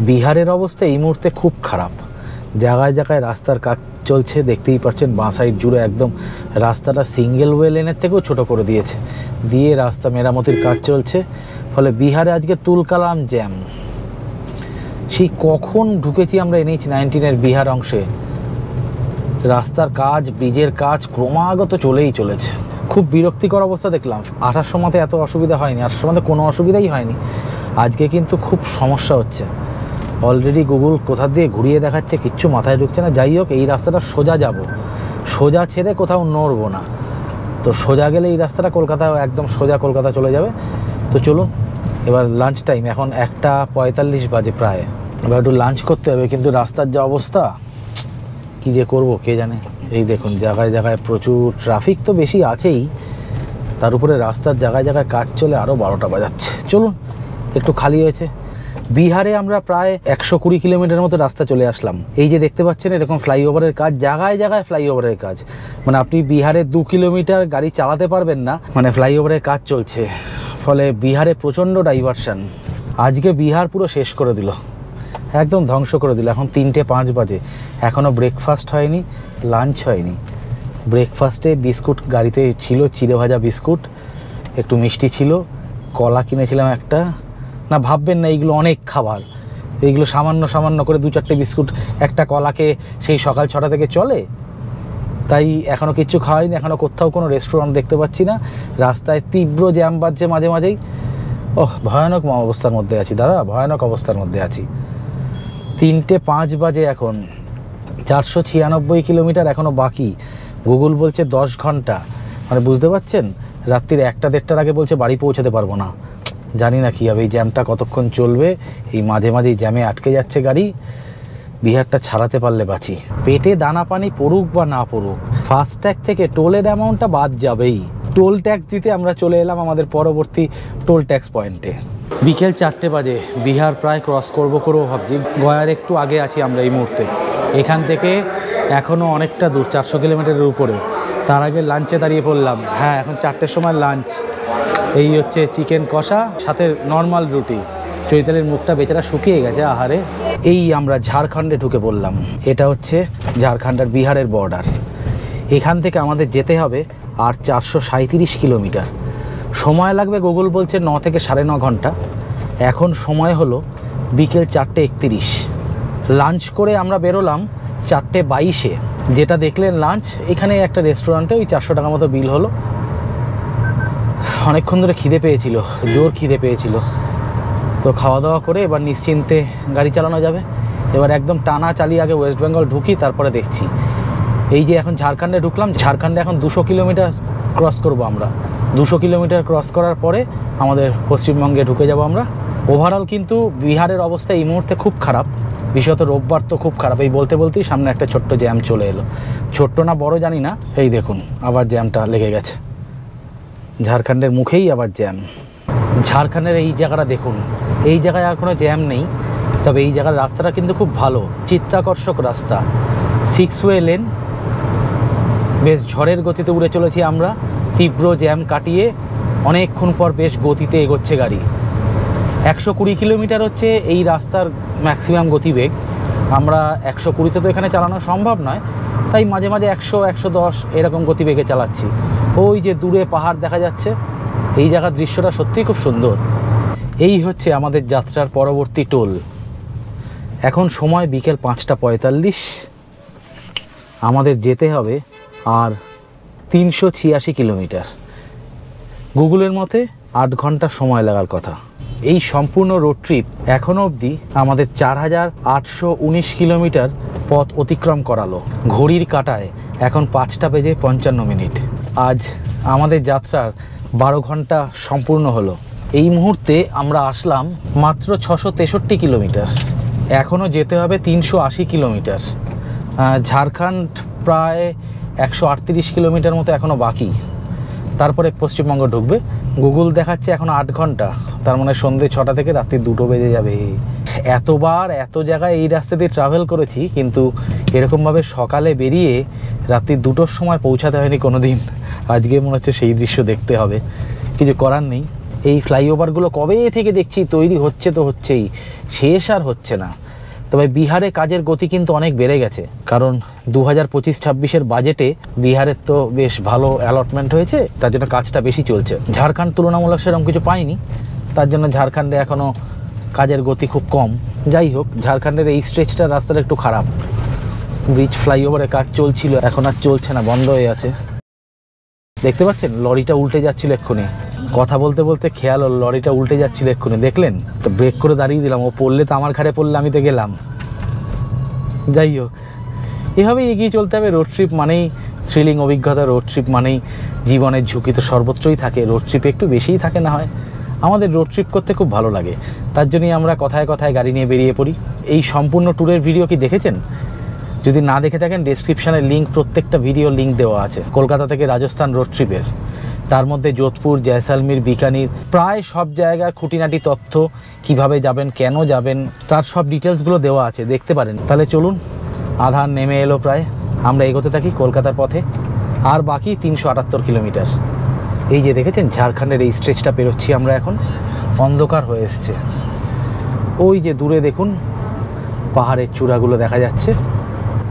বিহারের অবস্থা এই মুহূর্তে খুব খারাপ, জায়গায় জায়গায় রাস্তার কাজ চলছে, দেখতেই পাচ্ছেন বাঁ সাইড জুড়ে একদম রাস্তাটা সিঙ্গেল ওয়ে লেনের থেকেও ছোট করে দিয়েছে, দিয়ে রাস্তা মেরামতির কাজ চলছে। ফলে বিহারে আজকে তুলকালাম জ্যাম। সেই কখন ঢুকেছি আমরা NH-19 বিহার অংশে, রাস্তার কাজ, ব্রিজের কাজ ক্রমাগত চলেই চলেছে। খুব বিরক্তিকর অবস্থা দেখলাম। আসার সময়তে এত অসুবিধা হয়নি, আসার সময়তে কোনো অসুবিধাই হয়নি, আজকে কিন্তু খুব সমস্যা হচ্ছে। অলরেডি গুগল কোথা দিয়ে ঘুরিয়ে দেখাচ্ছে, কিচ্ছু মাথায় ঢুকছে না। যাই হোক, এই রাস্তাটা সোজা যাব, সোজা ছেড়ে কোথাও নড়বো না, তো সোজা গেলে এই রাস্তাটা কলকাতা, একদম সোজা কলকাতা চলে যাবে। তো চলুন, এবার লাঞ্চ টাইম, এখন 1:45 বাজে প্রায়, এবার একটু লাঞ্চ করতে হবে। কিন্তু রাস্তার যা অবস্থা, কী যে করবো কে জানে। এই দেখুন জায়গায় জায়গায় প্রচুর ট্রাফিক তো বেশি আছেই, তার উপরে রাস্তার জায়গায় জায়গায় কাজ চলে, আরও 12টা বাজাচ্ছে। চলুন, একটু খালি হয়েছে। বিহারে আমরা প্রায় 120 কিলোমিটার মতো রাস্তা চলে আসলাম। এই যে দেখতে পাচ্ছেন এরকম ফ্লাইওভারের কাজ, জায়গায় জায়গায় ফ্লাইওভারের কাজ, মানে আপনি বিহারে 2 কিলোমিটার গাড়ি চালাতে পারবেন না, মানে ফ্লাইওভারের কাজ চলছে। ফলে বিহারে প্রচণ্ড ডাইভারশন। আজকে বিহার পুরো শেষ করে দিল, একদম ধ্বংস করে দিল। এখন 3:05 বাজে, এখনও ব্রেকফাস্ট হয়নি, লাঞ্চ হয়নি। ব্রেকফাস্টে বিস্কুট গাড়িতে ছিল, চিড়ে ভাজা বিস্কুট, একটু মিষ্টি ছিল, কলা কিনেছিলাম একটা। না ভাববেন না এইগুলো অনেক খাবার, এইগুলো সামান্য সামান্য করে 2-4টে বিস্কুট, একটা কলাকে সেই সকাল 6টা থেকে চলে। তাই এখনও কিচ্ছু খাওয়াইনি, এখনও কোথাও কোনো রেস্টুরেন্ট দেখতে পাচ্ছি না। রাস্তায় তীব্র জ্যাম বাজছে মাঝে মাঝেই। ভয়ানক অবস্থার মধ্যে আছি দাদা, ভয়ানক অবস্থার মধ্যে আছি। 3:05 বাজে এখন, 496 কিলোমিটার এখনও বাকি। গুগল বলছে 10 ঘন্টা, মানে বুঝতে পারছেন, রাত্রির 1-1:30টার আগে বলছে বাড়ি পৌঁছাতে পারবো না। জানি না কী হবে, এই জ্যামটা কতক্ষণ চলবে। এই মাঝে মাঝেই জ্যামে আটকে যাচ্ছে গাড়ি। বিহারটা ছাড়াতে পারলে বাঁচি। পেটে দানা পানি পড়ুক বা না পড়ুক, ফাস্ট্যাগ থেকে টোলের অ্যামাউন্টটা বাদ যাবেই। টোল ট্যাক্স দিতে আমরা চলে এলাম আমাদের পরবর্তী টোল ট্যাক্স পয়েন্টে। বিকেল 4টে বাজে, বিহার প্রায় ক্রস করবো ভাবছি। গয়ার একটু আগে আছি আমরা এই মুহূর্তে, এখান থেকে এখনও অনেকটা দূর, 400 কিলোমিটারের উপরে। তার আগে লাঞ্চে দাঁড়িয়ে পড়লাম। হ্যাঁ, এখন 4টের সময় লাঞ্চ। এই হচ্ছে চিকেন কষা, সাথে নর্মাল রুটি। চৈতালির মুখটা বেচারা শুকিয়ে গেছে আহারে। এই আমরা ঝাড়খণ্ডে ঢুকে পড়লাম। এটা হচ্ছে ঝাড়খণ্ড আর বিহারের বর্ডার। এখান থেকে আমাদের যেতে হবে আর 437 কিলোমিটার। সময় লাগবে গুগল বলছে 9 থেকে 9.5 ঘন্টা। এখন সময় হলো বিকেল 4:31। লাঞ্চ করে আমরা বেরোলাম 4:22-এ। যেটা দেখলেন লাঞ্চ, এখানে একটা রেস্টুরেন্টে ওই 400 টাকা মতো বিল হলো। অনেকক্ষণ ধরে খিদে পেয়েছিল, জোর খিদে পেয়েছিল। তো খাওয়া দাওয়া করে এবার নিশ্চিন্তে গাড়ি চালানো যাবে। এবার একদম টানা চালিয়ে আগে ওয়েস্ট বেঙ্গল ঢুকি, তারপরে দেখছি। এই যে এখন ঝাড়খণ্ডে ঢুকলাম, ঝাড়খণ্ডে এখন 200 কিলোমিটার ক্রস করব আমরা। 200 কিলোমিটার ক্রস করার পরে আমাদের পশ্চিমবঙ্গে ঢুকে যাব আমরা। ওভারঅল কিন্তু বিহারের অবস্থা এই মুহূর্তে খুব খারাপ, বিশেষত রোববার তো খুব খারাপ। এই বলতে বলতেই সামনে একটা ছোট্ট জ্যাম চলে এলো, ছোট্ট না বড় জানি না। এই দেখুন আবার জ্যামটা লেগে গেছে, ঝাড়খণ্ডের মুখেই আবার জ্যাম। ঝাড়খণ্ডের এই জায়গাটা দেখুন, এই জায়গায় আর কোনো জ্যাম নেই, তবে এই জায়গার রাস্তাটা কিন্তু খুব ভালো, চিত্তাকর্ষক রাস্তা, 6 ওয়ে লেন। বেশ ঝড়ের গতিতে উড়ে চলেছি আমরা, তীব্র জ্যাম কাটিয়ে অনেকক্ষণ পর বেশ গতিতে এগোচ্ছে গাড়ি। 120 কিলোমিটার হচ্ছে এই রাস্তার ম্যাক্সিমাম গতিবেগ। আমরা 120তে তো এখানে চালানো সম্ভব নয়, তাই মাঝে মাঝে 100, 110 এরকম গতিবেগে চালাচ্ছি। ওই যে দূরে পাহাড় দেখা যাচ্ছে, এই জায়গার দৃশ্যটা সত্যিই খুব সুন্দর। এই হচ্ছে আমাদের যাত্রার পরবর্তী টোল। এখন সময় বিকেল 5টা 45, আমাদের যেতে হবে আর 386 কিলোমিটার। গুগলের মতে 8 ঘন্টা সময় লাগার কথা। এই সম্পূর্ণ রোড ট্রিপ এখনও অবধি আমাদের 4819 কিলোমিটার পথ অতিক্রম করালো। ঘড়ির কাঁটায় এখন 5টা বেজে 55 মিনিট। আজ আমাদের যাত্রার 12 ঘন্টা সম্পূর্ণ হলো। এই মুহূর্তে আমরা আসলাম মাত্র 663 কিলোমিটার, এখনও যেতে হবে 380 কিলোমিটার। ঝাড়খণ্ড প্রায় 138 কিলোমিটার মতো এখনও বাকি, তারপরে পশ্চিমবঙ্গ ঢুকবে। গুগল দেখাচ্ছে এখন 8 ঘন্টা, তার মানে সন্ধ্যে 6টা থেকে রাত্রি 2টো বেজে যাবে। এতবার এত জায়গায় এই রাস্তা দিয়ে ট্রাভেল করেছি, কিন্তু এরকমভাবে সকালে বেরিয়ে রাত্রি 2টোর সময় পৌঁছাতে হয়নি কোনো দিন। আজকে মনে হচ্ছে সেই দৃশ্য দেখতে হবে, কিছু করার নেই। এই ফ্লাইওভারগুলো কবে থেকে দেখছি তৈরি হচ্ছে তো হচ্ছেই, শেষ আর হচ্ছে না। তবে বিহারে কাজের গতি কিন্তু অনেক বেড়ে গেছে, কারণ 2025-26-এর বাজেটে বিহারের তো বেশ ভালো অ্যালটমেন্ট হয়েছে, তার জন্য কাজটা বেশি চলছে। ঝাড়খণ্ড তুলনামূলক সেরকম কিছু পায়নি, তার জন্য ঝাড়খণ্ডে এখনও কাজের গতি খুব কম। যাই হোক, ঝাড়খণ্ডের এই স্ট্রেচটার রাস্তাটা একটু খারাপ। ব্রিজ ফ্লাইওভারের কাজ চলছিল, এখন আর চলছে না, বন্ধ হয়ে আছে। দেখতে পাচ্ছেন লরিটা উল্টে যাচ্ছিল এক্ষুনি, কথা বলতে বলতে খেয়াল হলো লরিটা উল্টে যাচ্ছিল এক্ষুনি, দেখলেন তো? ব্রেক করে দাঁড়িয়ে দিলাম, ও পড়লে তো আমার ঘাড়ে পড়লে আমি তো গেলাম। যাই হোক, এভাবেই এগিয়ে চলতে হবে। রোড ট্রিপ মানেই থ্রিলিং অভিজ্ঞতা, রোড ট্রিপ মানেই জীবনের ঝুঁকি তো সর্বত্রই থাকে, রোড ট্রিপে একটু বেশিই থাকে না হয়। আমাদের রোড ট্রিপ করতে খুব ভালো লাগে, তার জন্যই আমরা কথায় কথায় গাড়ি নিয়ে বেরিয়ে পড়ি। এই সম্পূর্ণ ট্যুরের ভিডিও কি দেখেছেন? যদি না দেখে থাকেন, ডেসক্রিপশানে লিঙ্ক, প্রত্যেকটা ভিডিও লিঙ্ক দেওয়া আছে কলকাতা থেকে রাজস্থান রোড ট্রিপের। তার মধ্যে যোধপুর, জয়সালমীর, বিকানির প্রায় সব জায়গার খুঁটিনাটি তথ্য, কিভাবে যাবেন, কেন যাবেন, তার সব ডিটেলসগুলো দেওয়া আছে, দেখতে পারেন। তাহলে চলুন, আধার নেমে এলো প্রায়, আমরা এগোতে থাকি কলকাতার পথে। আর বাকি 378 কিলোমিটার। এই যে দেখেছেন ঝাড়খণ্ডের এই স্ট্রেচটা পেরোচ্ছি আমরা এখন, অন্ধকার হয়ে এসছে। ওই যে দূরে দেখুন পাহাড়ের চূড়াগুলো দেখা যাচ্ছে।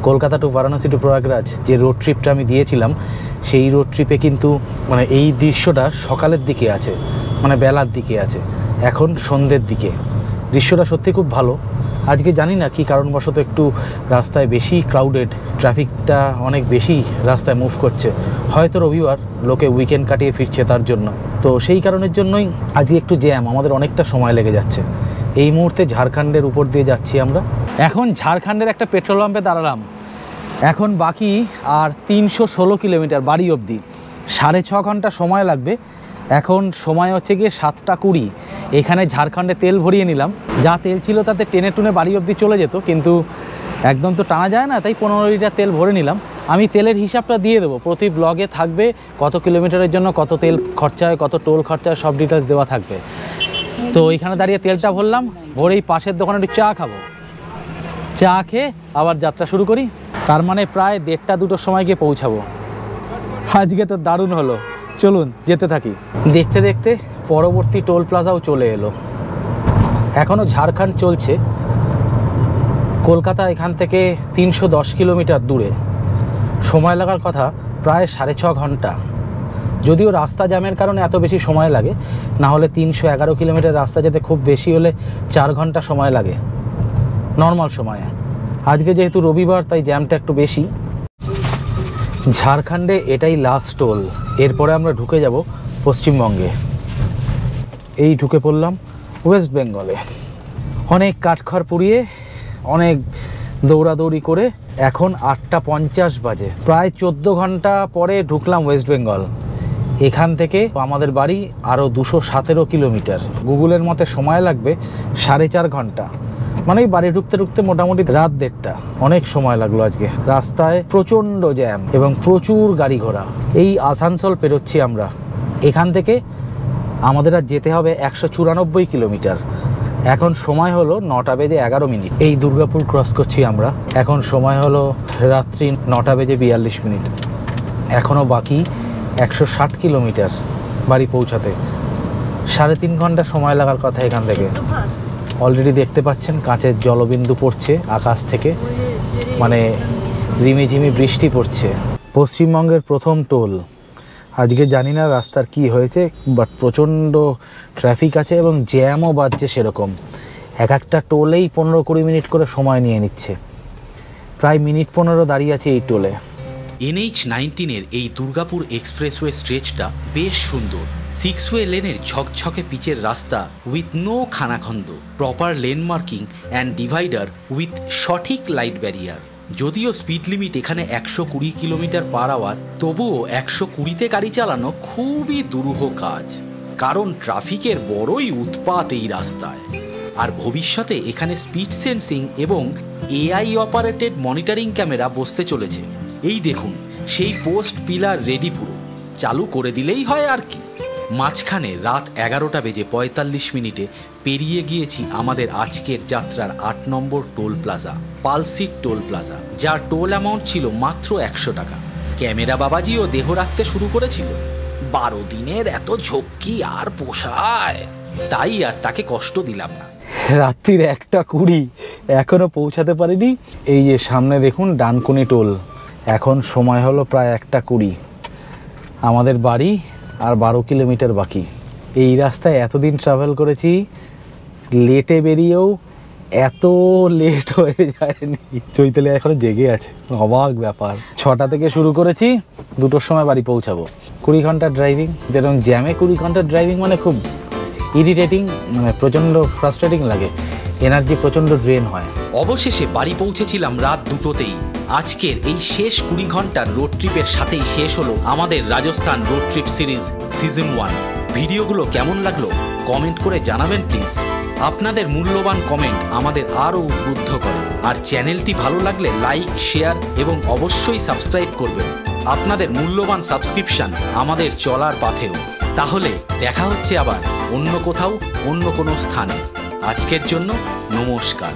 কলকাতা টু বারাণসী টু প্রয়াগরাজ যে রোড ট্রিপটা আমি দিয়েছিলাম, সেই রোড ট্রিপে কিন্তু মানে এই দৃশ্যটা সকালের দিকে আছে, মানে বেলার দিকে আছে, এখন সন্ধ্যের দিকে। দৃশ্যটা সত্যি খুব ভালো। আজকে জানি না কী কারণবশত একটু রাস্তায় বেশি ক্রাউডেড, ট্রাফিকটা অনেক বেশি রাস্তায় মুভ করছে, হয়তো রবিবার, লোকে উইকেন্ড কাটিয়ে ফিরছে তার জন্য। তো সেই কারণের জন্যই আজকে একটু জ্যাম, আমাদের অনেকটা সময় লেগে যাচ্ছে। এই মুহূর্তে ঝাড়খণ্ডের উপর দিয়ে যাচ্ছি আমরা। এখন ঝাড়খণ্ডের একটা পেট্রোল পাম্পে দাঁড়ালাম। এখন বাকি আর 316 কিলোমিটার বাড়ি অবধি, 6.5 ঘন্টা সময় লাগবে। এখন সময় হচ্ছে গিয়ে 7টা 20। এখানে ঝাড়খণ্ডে তেল ভরিয়ে নিলাম, যা তেল ছিল তাতে টেনে টুনে বাড়ি অবধি চলে যেত, কিন্তু একদম তো টানা যায় না, তাই 15 লিটার তেল ভরে নিলাম। আমি তেলের হিসাবটা দিয়ে দেবো, প্রতি ব্লগে থাকবে কত কিলোমিটারের জন্য কত তেল খরচা হয়, কত টোল খরচা হয়, সব ডিটেলস দেওয়া থাকবে। তো এইখানে দাঁড়িয়ে তেলটা ভরলাম, ভরেই পাশের দোকানে একটু চা খাবো, চা খেয়ে আবার যাত্রা শুরু করি। তার মানে প্রায় 1:30-2টোর সময় গিয়ে পৌঁছাবো। আজকে তো দারুণ হলো, চলুন যেতে থাকি। দেখতে দেখতে পরবর্তী টোল প্লাজাও চলে এলো। এখনও ঝাড়খণ্ড চলছে। কলকাতা এখান থেকে 310 কিলোমিটার দূরে, সময় লাগার কথা প্রায় 6.5 ঘন্টা। যদিও রাস্তা জ্যামের কারণে এত বেশি সময় লাগে, না হলে 311 কিলোমিটার রাস্তা যেতে খুব বেশি হলে 4 ঘন্টা সময় লাগে নর্মাল সময়ে। আজকে যেহেতু রবিবার, তাই জ্যামটা একটু বেশি। ঝাড়খণ্ডে এটাই লাস্ট টোল, এরপরে আমরা ঢুকে যাব পশ্চিমবঙ্গে। এই ঢুকে পড়লাম ওয়েস্ট বেঙ্গলে। অনেক কাঠখড় পুড়িয়ে, অনেক দৌড়াদৌড়ি করে এখন 8:50 বাজে। প্রায় 14 ঘন্টা পরে ঢুকলাম ওয়েস্ট বেঙ্গল। এখান থেকে আমাদের বাড়ি আরও 217 কিলোমিটার। গুগলের মতে সময় লাগবে 4.5 ঘন্টা, মানে বাড়ি ঢুকতে ঢুকতে মোটামুটি রাত 1:30। অনেক সময় লাগলো আজকে। রাস্তায় প্রচণ্ড জ্যাম এবং প্রচুর গাড়ি ঘোড়া। এই আসানসোল পেরোচ্ছি আমরা। এখান থেকে আমাদের আর যেতে হবে 194 কিলোমিটার। এখন সময় হলো 9:11। এই দুর্গাপুর ক্রস করছি আমরা। এখন সময় হলো রাত্রি 9:42। এখনও বাকি 160 কিলোমিটার বাড়ি পৌঁছাতে। 3.5 ঘন্টা সময় লাগার কথা এখান থেকে। অলরেডি দেখতে পাচ্ছেন কাঁচের জলবিন্দু পড়ছে আকাশ থেকে, মানে রিমিঝিমি বৃষ্টি পড়ছে। পশ্চিমবঙ্গের প্রথম টোল। আজকে জানি না রাস্তার কি হয়েছে, বাট প্রচণ্ড ট্রাফিক আছে এবং জ্যামও বাজছে সেরকম। একটা টোলেই 15-20 মিনিট করে সময় নিয়ে নিচ্ছে। প্রায় মিনিট 15 দাঁড়িয়ে আছে এই টোলে। NH-19 এই দুর্গাপুর এক্সপ্রেসওয়ে স্ট্রেচটা বেশ সুন্দর। 6-ওয়ে লেনের ঝকঝকে পিচের রাস্তা উইথ নো খানাখন্দ, proper lane marking and divider with সঠিক লাইট ব্যারিয়ার। যদিও স্পিড লিমিট এখানে 120 কিলোমিটার/আওয়ার, তবুও 120-তে গাড়ি চালানো খুবই দুরূহ কাজ, কারণ ট্রাফিকের বড়ই উৎপাত এই রাস্তায়। আর ভবিষ্যতে এখানে স্পিড সেন্সিং এবং AI অপারেটেড মনিটরিং ক্যামেরা বসতে চলেছে। এই দেখুন সেই পোস্ট পিলার রেডি, পুরো চালু করে দিলেই হয় আর কি। মাঝখানে রাত 11:45 পেরিয়ে গিয়েছি আমাদের আজকের যাত্রার 8 নম্বর toll plaza, Palsit toll plaza, যার টোল অ্যামাউন্ট ছিল মাত্র 100 টাকা। ক্যামেরা বাবাজিও দেহ রাখতে শুরু করেছিল। 12 দিনের এত ঝক্কি আর পোষায়, তাই আর তাকে কষ্ট দিলাম না। রাত্রির 1:20, এখনও পৌঁছাতে পারিনি। এই যে সামনে দেখুন ডানকুনি টোল। এখন সময় হলো প্রায় 1:20। আমাদের বাড়ি আর 12 কিলোমিটার বাকি। এই রাস্তায় এতদিন ট্রাভেল করেছি, লেটে বেরিয়েও এত লেট হয়ে যায়নি। চৈতালি এখনো জেগে আছে, অবাক ব্যাপার। 6টা থেকে শুরু করেছি, 2টোর সময় বাড়ি পৌঁছাবো। 20 ঘন্টা ড্রাইভিং, যেরকম জ্যামে 20 ঘন্টা ড্রাইভিং মানে খুব ইরিটেটিং, মানে প্রচণ্ড ফ্রাস্ট্রেটিং লাগে, এনার্জি প্রচণ্ড ড্রেন হয়। অবশেষে বাড়ি পৌঁছেছিলাম রাত 2টোতেই। আজকের এই শেষ 20 ঘন্টার রোড ট্রিপের সাথেই শেষ হলো আমাদের Rajasthan road trip series season 1। ভিডিওগুলো কেমন লাগলো কমেন্ট করে জানাবেন প্লিজ। আপনাদের মূল্যবান কমেন্ট আমাদের আরও উদ্বুদ্ধ করে। আর চ্যানেলটি ভালো লাগলে লাইক, শেয়ার এবং অবশ্যই সাবস্ক্রাইব করবেন। আপনাদের মূল্যবান সাবস্ক্রিপশন আমাদের চলার পাথেও। তাহলে দেখা হচ্ছে আবার অন্য কোথাও, অন্য কোনো স্থানে। আজকের জন্য নমস্কার।